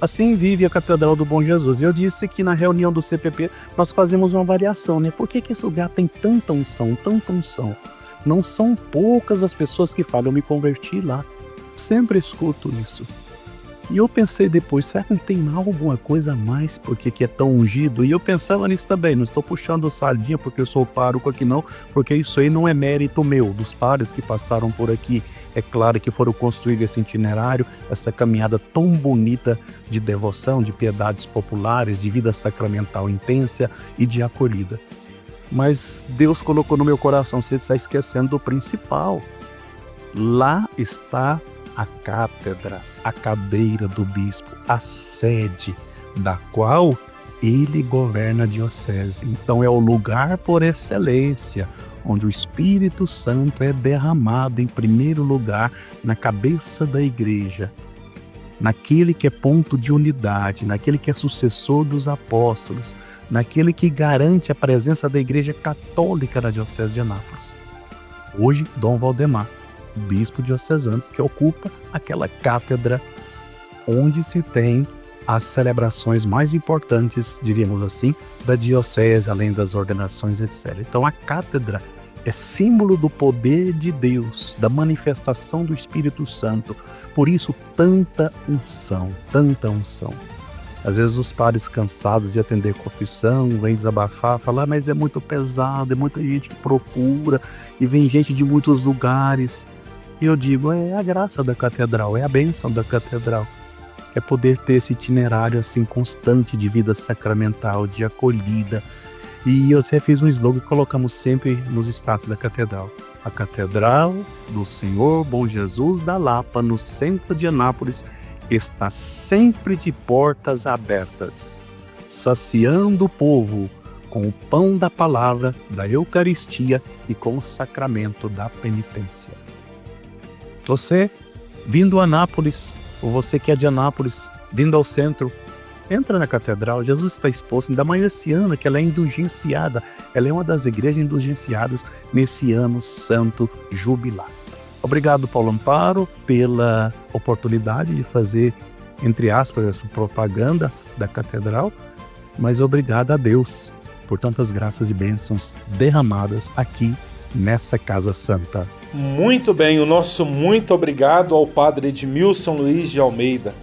Assim vive a Catedral do Bom Jesus. Eu disse que na reunião do CPP nós fazemos uma variação, né? Por que esse lugar tem tanta unção, tanta unção? Não são poucas as pessoas que falam, eu me converti lá. Sempre escuto isso. E eu pensei depois, será que não tem alguma coisa a mais porque que é tão ungido? E eu pensava nisso também, não estou puxando sardinha porque eu sou pároco aqui não, porque isso aí não é mérito meu, dos padres que passaram por aqui. É claro que foram construir esse itinerário, essa caminhada tão bonita de devoção, de piedades populares, de vida sacramental intensa e de acolhida. Mas Deus colocou no meu coração, você está esquecendo do principal. Lá está a cátedra, a cadeira do bispo, a sede da qual ele governa a diocese. Então é o lugar por excelência, onde o Espírito Santo é derramado em primeiro lugar na cabeça da igreja, naquele que é ponto de unidade, naquele que é sucessor dos apóstolos, naquele que garante a presença da igreja católica na diocese de Anápolis. Hoje, Dom Valdemar, bispo diocesano, que ocupa aquela cátedra onde se tem as celebrações mais importantes, diríamos assim, da diocese, além das ordenações, etc. Então a cátedra é símbolo do poder de Deus, da manifestação do Espírito Santo. Por isso, tanta unção, tanta unção. Às vezes os padres cansados de atender confissão, vêm desabafar, falar, mas é muito pesado, é muita gente que procura, e vem gente de muitos lugares. E eu digo, é a graça da catedral, é a bênção da catedral. É poder ter esse itinerário assim constante de vida sacramental, de acolhida. E eu até fiz um slogan que colocamos sempre nos status da catedral. A Catedral do Senhor Bom Jesus da Lapa, no centro de Anápolis, está sempre de portas abertas, saciando o povo com o pão da palavra, da Eucaristia e com o sacramento da penitência. Você, vindo a Anápolis, ou você que é de Anápolis, vindo ao centro, entra na catedral. Jesus está exposto, ainda mais esse ano que ela é indulgenciada. Ela é uma das igrejas indulgenciadas nesse ano santo jubilar. Obrigado, Paulo Amparo, pela oportunidade de fazer, entre aspas, essa propaganda da catedral, mas obrigado a Deus por tantas graças e bênçãos derramadas aqui nessa Casa Santa. Muito bem, o nosso muito obrigado ao Padre Edmilson Luiz de Almeida.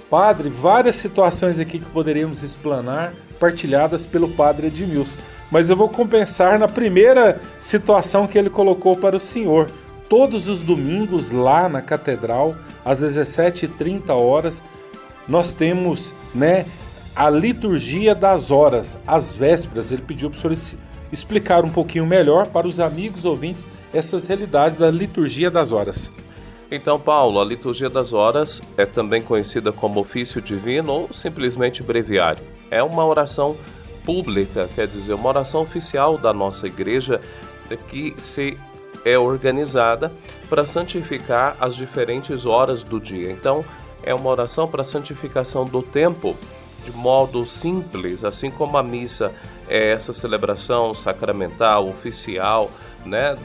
Padre, várias situações aqui que poderíamos explanar, partilhadas pelo Padre Edmilson, mas eu vou compensar na primeira situação que ele colocou para o senhor. Todos os domingos lá na Catedral, às 17h30, nós temos, a liturgia das horas, as vésperas. Ele pediu para o senhor explicar um pouquinho melhor para os amigos ouvintes essas realidades da liturgia das horas. Então, Paulo, a liturgia das horas é também conhecida como ofício divino ou simplesmente breviário. É uma oração pública, quer dizer, uma oração oficial da nossa igreja que se é organizada para santificar as diferentes horas do dia. Então, é uma oração para a santificação do tempo de modo simples, assim como a missa é essa celebração sacramental, oficial,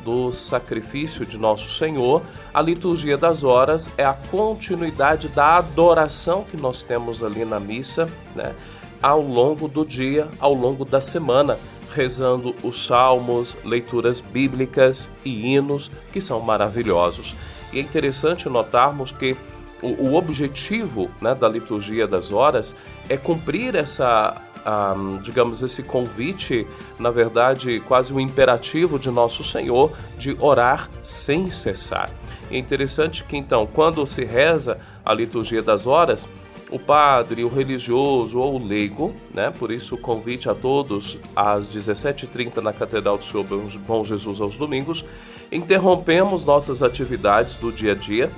do sacrifício de Nosso Senhor. A liturgia das horas é a continuidade da adoração que nós temos ali na missa, ao longo do dia, ao longo da semana, rezando os salmos, leituras bíblicas e hinos que são maravilhosos. E é interessante notarmos que o objetivo da liturgia das horas é cumprir esse convite, na verdade, quase um imperativo de Nosso Senhor de orar sem cessar. É interessante que, então, quando se reza a liturgia das horas, o padre, o religioso ou o leigo, por isso o convite a todos às 17h30 na Catedral do Senhor Bom Jesus aos domingos, interrompemos nossas atividades do dia a dia,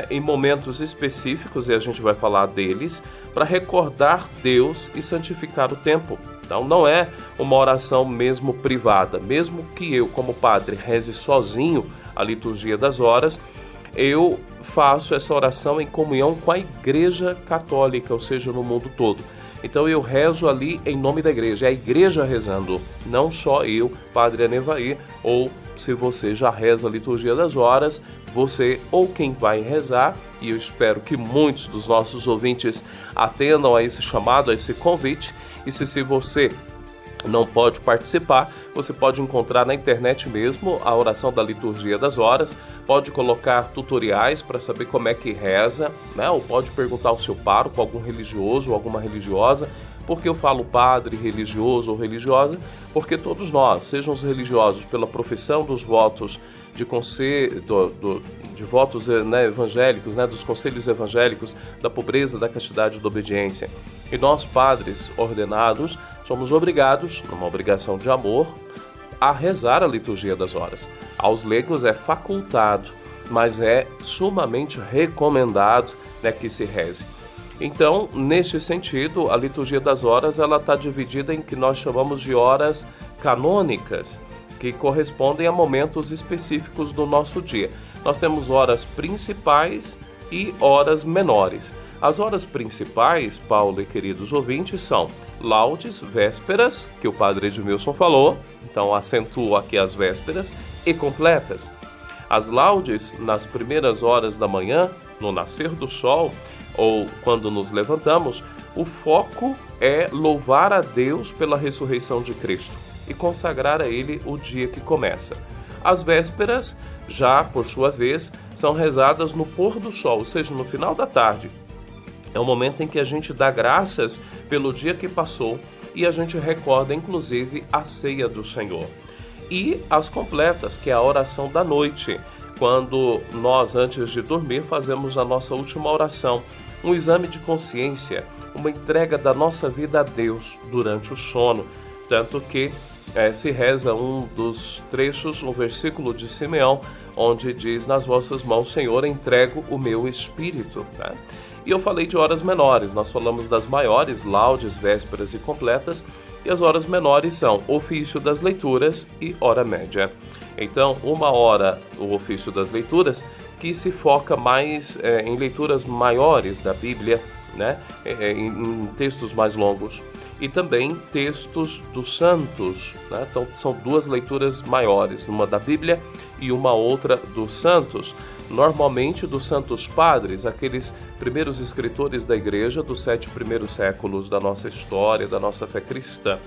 em momentos específicos, e a gente vai falar deles, para recordar Deus e santificar o tempo. Então não é uma oração mesmo privada, mesmo que eu, como padre, reze sozinho a liturgia das horas, eu faço essa oração em comunhão com a Igreja Católica, ou seja, no mundo todo. Então eu rezo ali em nome da igreja, é a igreja rezando, não só eu, Padre Anevair, ou se você já reza a liturgia das horas, você ou quem vai rezar, e eu espero que muitos dos nossos ouvintes atendam a esse chamado, a esse convite, e se você não pode participar, você pode encontrar na internet mesmo a oração da liturgia das horas, pode colocar tutoriais para saber como é que reza, né? Ou pode perguntar ao seu pároco, algum religioso ou alguma religiosa. Por que eu falo padre, religioso ou religiosa? Porque todos nós, sejam os religiosos pela profissão dos votos de votos, né, evangélicos, né, dos conselhos evangélicos, da pobreza, da castidade e da obediência. E nós, padres ordenados, somos obrigados, numa obrigação de amor, a rezar a liturgia das horas. Aos leigos é facultado, mas é sumamente recomendado, né, que se reze. Então, neste sentido, a liturgia das horas ela está dividida em que nós chamamos de horas canônicas, que correspondem a momentos específicos do nosso dia. Nós temos horas principais e horas menores. As horas principais, Paulo e queridos ouvintes, são laudes, vésperas, que o padre Edmilson falou, então acentuo aqui as vésperas, e completas. As laudes, nas primeiras horas da manhã, no nascer do sol, ou quando nos levantamos, o foco é louvar a Deus pela ressurreição de Cristo e consagrar a Ele o dia que começa. As vésperas, já por sua vez, são rezadas no pôr do sol, ou seja, no final da tarde. É o momento em que a gente dá graças pelo dia que passou e a gente recorda, inclusive, a ceia do Senhor. E as completas, que é a oração da noite, quando nós, antes de dormir, fazemos a nossa última oração, um exame de consciência, uma entrega da nossa vida a Deus durante o sono, tanto que se reza um dos trechos, um versículo de Simeão, onde diz: nas vossas mãos, Senhor, entrego o meu espírito. Né? E eu falei de horas menores, nós falamos das maiores, laudes, vésperas e completas, e as horas menores são ofício das leituras e hora média. Então, uma hora, o ofício das leituras, que se foca mais em leituras maiores da Bíblia, né? Em textos mais longos, e também textos dos santos, né? Então são duas leituras maiores, uma da Bíblia e uma outra dos santos, normalmente dos santos padres, aqueles primeiros escritores da igreja dos 7 primeiros séculos da nossa história, da nossa fé cristã.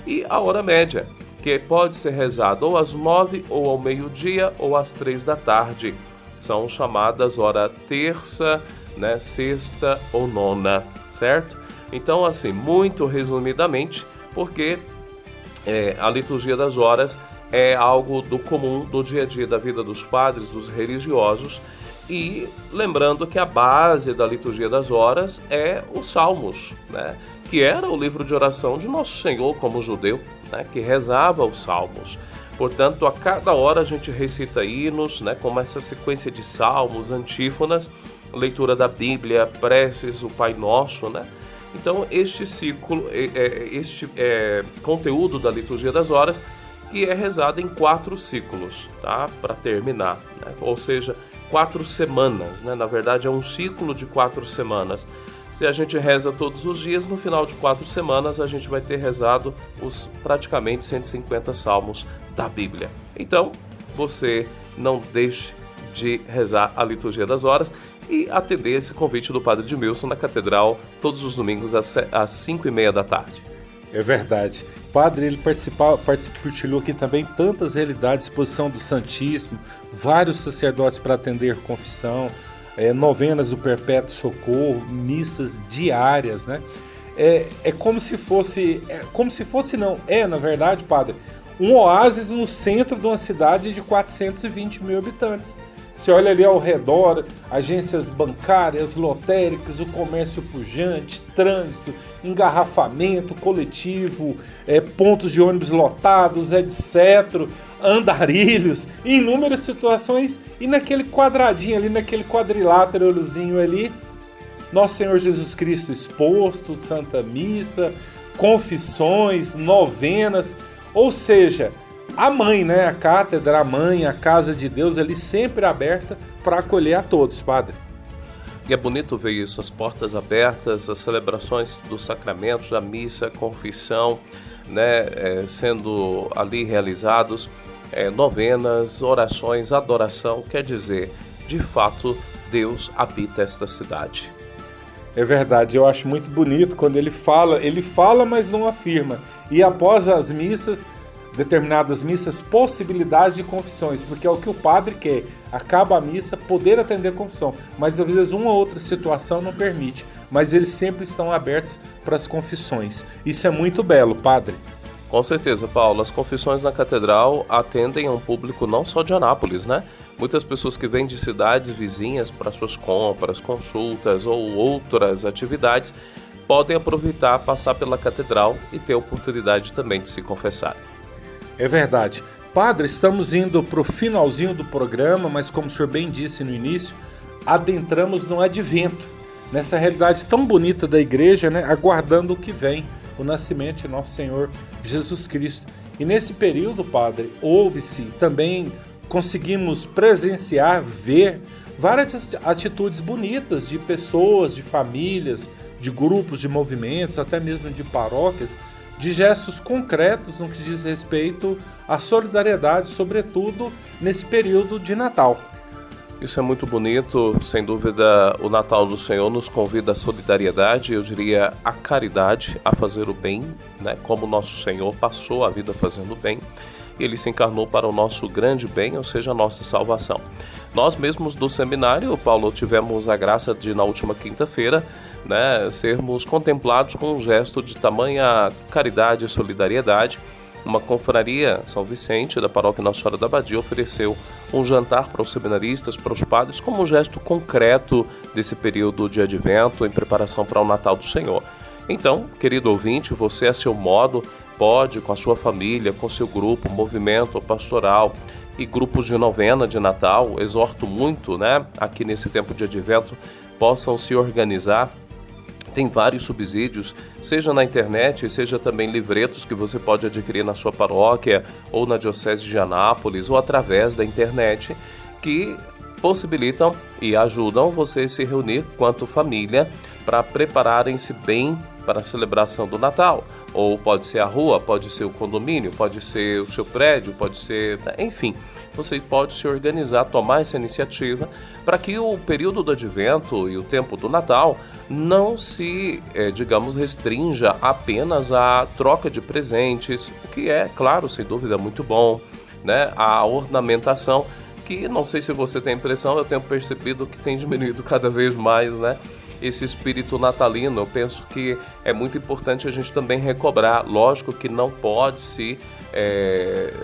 E a hora média, que pode ser rezada ou às 9 ou ao meio-dia ou às 3 da tarde, são chamadas hora terça, né, sexta ou nona, certo? Então, assim, muito resumidamente, porque a liturgia das horas é algo do comum do dia a dia da vida dos padres, dos religiosos, e lembrando que a base da liturgia das horas é os Salmos, né, que era o livro de oração de Nosso Senhor como judeu, né, que rezava os Salmos. Portanto, a cada hora a gente recita hinos, né, como essa sequência de salmos, antífonas, leitura da Bíblia, preces, o Pai Nosso, né? Então, este ciclo, este conteúdo da liturgia das horas, que é rezado em 4 ciclos, tá? Para terminar, né? Ou seja, 4 semanas, né? Na verdade, é um ciclo de 4 semanas. Se a gente reza todos os dias, no final de 4 semanas, a gente vai ter rezado os praticamente 150 salmos da Bíblia. Então, você não deixe de rezar a liturgia das horas e atender esse convite do Padre Edmilson na Catedral todos os domingos às 5h30 da tarde. É verdade. Padre, ele partilhou aqui também tantas realidades, exposição do Santíssimo, vários sacerdotes para atender confissão, novenas do Perpétuo Socorro, missas diárias, né? Na verdade, padre, um oásis no centro de uma cidade de 420 mil habitantes. Você olha ali ao redor, agências bancárias, lotéricas, o comércio pujante, trânsito, engarrafamento coletivo, pontos de ônibus lotados, etc., andarilhos, inúmeras situações, e naquele quadradinho ali, naquele quadriláterozinho ali, Nosso Senhor Jesus Cristo exposto, Santa Missa, confissões, novenas, ou seja, a mãe, né? A cátedra, a mãe, a casa de Deus ali sempre aberta para acolher a todos, padre. E é bonito ver isso, as portas abertas, as celebrações dos sacramentos, a missa, a confissão, né? Sendo ali realizados, novenas, orações, adoração, quer dizer, de fato, Deus habita esta cidade. É verdade, eu acho muito bonito quando ele fala, mas não afirma. E após as missas, determinadas missas, possibilidades de confissões, porque é o que o padre quer. Acaba a missa, poder atender a confissão, mas às vezes uma ou outra situação não permite. Mas eles sempre estão abertos para as confissões. Isso é muito belo, padre. Com certeza, Paulo. As confissões na catedral atendem a um público não só de Anápolis, né? Muitas pessoas que vêm de cidades vizinhas para suas compras, consultas ou outras atividades podem aproveitar, passar pela catedral e ter a oportunidade também de se confessar. É verdade. Padre, estamos indo para o finalzinho do programa, mas como o senhor bem disse no início, adentramos no advento, nessa realidade tão bonita da igreja, né? Aguardando o que vem, o nascimento de nosso Senhor Jesus Cristo. E nesse período, padre, houve-se também, conseguimos presenciar, ver várias atitudes bonitas de pessoas, de famílias, de grupos, de movimentos, até mesmo de paróquias, de gestos concretos no que diz respeito à solidariedade, sobretudo nesse período de Natal. Isso é muito bonito, sem dúvida. O Natal do Senhor nos convida à solidariedade, eu diria à caridade, a fazer o bem, né? Como nosso Senhor passou a vida fazendo o bem, ele se encarnou para o nosso grande bem, ou seja, a nossa salvação. Nós mesmos do seminário, Paulo, tivemos a graça de, na última quinta-feira, né, sermos contemplados com um gesto de tamanha caridade e solidariedade. Uma confraria São Vicente, da paróquia Nossa Senhora da Abadia, ofereceu um jantar para os seminaristas, para os padres, como um gesto concreto desse período de advento em preparação para o Natal do Senhor. Então, querido ouvinte, você a seu modo pode, com a sua família, com seu grupo, movimento pastoral e grupos de novena de Natal, exorto muito, né, aqui nesse tempo de advento, possam se organizar. Tem vários subsídios, seja na internet, seja também livretos que você pode adquirir na sua paróquia ou na Diocese de Anápolis ou através da internet, que possibilitam e ajudam você a se reunir quanto família para prepararem-se bem para a celebração do Natal. Ou pode ser a rua, pode ser o condomínio, pode ser o seu prédio, pode ser... enfim, você pode se organizar, tomar essa iniciativa para que o período do Advento e o tempo do Natal não se, digamos, restrinja apenas à troca de presentes, o que é, claro, sem dúvida, muito bom, né? A ornamentação, que não sei se você tem a impressão, eu tenho percebido que tem diminuído cada vez mais, né? Esse espírito natalino. Eu penso que é muito importante a gente também recobrar. Lógico que não pode se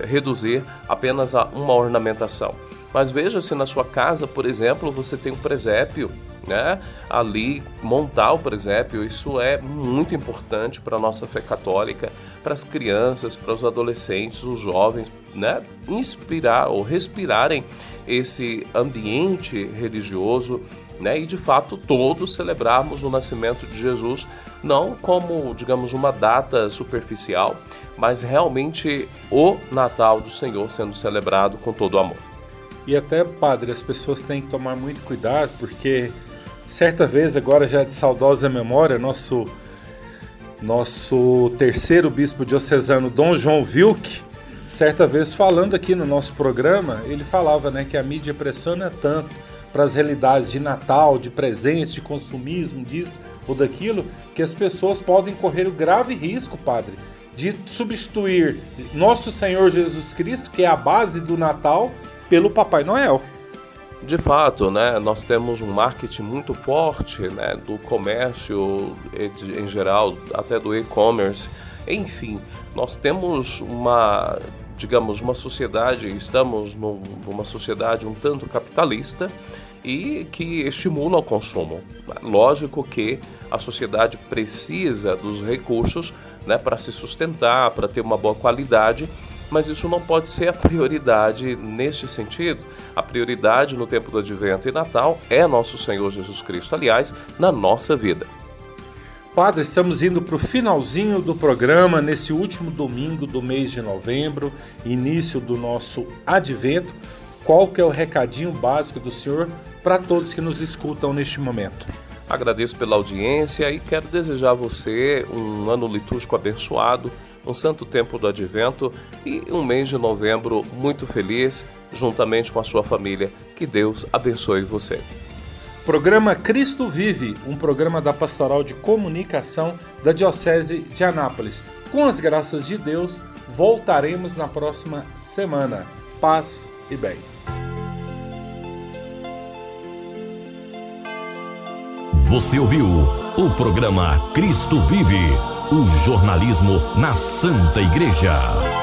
reduzir apenas a uma ornamentação. Mas veja se na sua casa, por exemplo, você tem um presépio, né? Ali, montar o presépio, isso é muito importante para a nossa fé católica, para as crianças, para os adolescentes, os jovens, né? Inspirar ou respirarem esse ambiente religioso, né? E de fato todos celebrarmos o nascimento de Jesus, não como, digamos, uma data superficial, mas realmente o Natal do Senhor sendo celebrado com todo o amor. E até, padre, as pessoas têm que tomar muito cuidado, porque certa vez, agora já de saudosa memória, nosso terceiro bispo diocesano, Dom João Wilk, certa vez falando aqui no nosso programa, ele falava, né, que a mídia pressiona tanto para as realidades de Natal, de presentes, de consumismo, disso ou daquilo, que as pessoas podem correr o grave risco, padre, de substituir nosso Senhor Jesus Cristo, que é a base do Natal, pelo Papai Noel. De fato, né, nós temos um marketing muito forte, né, do comércio em geral, até do e-commerce. Enfim, nós temos uma sociedade, estamos numa sociedade um tanto capitalista e que estimula o consumo. Lógico que a sociedade precisa dos recursos, né, para se sustentar, para ter uma boa qualidade, mas isso não pode ser a prioridade neste sentido. A prioridade no tempo do Advento e Natal é nosso Senhor Jesus Cristo, aliás, na nossa vida. Padre, estamos indo para o finalzinho do programa, nesse último domingo do mês de novembro, início do nosso Advento. Qual que é o recadinho básico do senhor para todos que nos escutam neste momento? Agradeço pela audiência e quero desejar a você um ano litúrgico abençoado, um santo tempo do Advento e um mês de novembro muito feliz, juntamente com a sua família. Que Deus abençoe você. Programa Cristo Vive, um programa da Pastoral de Comunicação da Diocese de Anápolis. Com as graças de Deus, voltaremos na próxima semana. Paz e bem. Você ouviu o programa Cristo Vive, o jornalismo na Santa Igreja.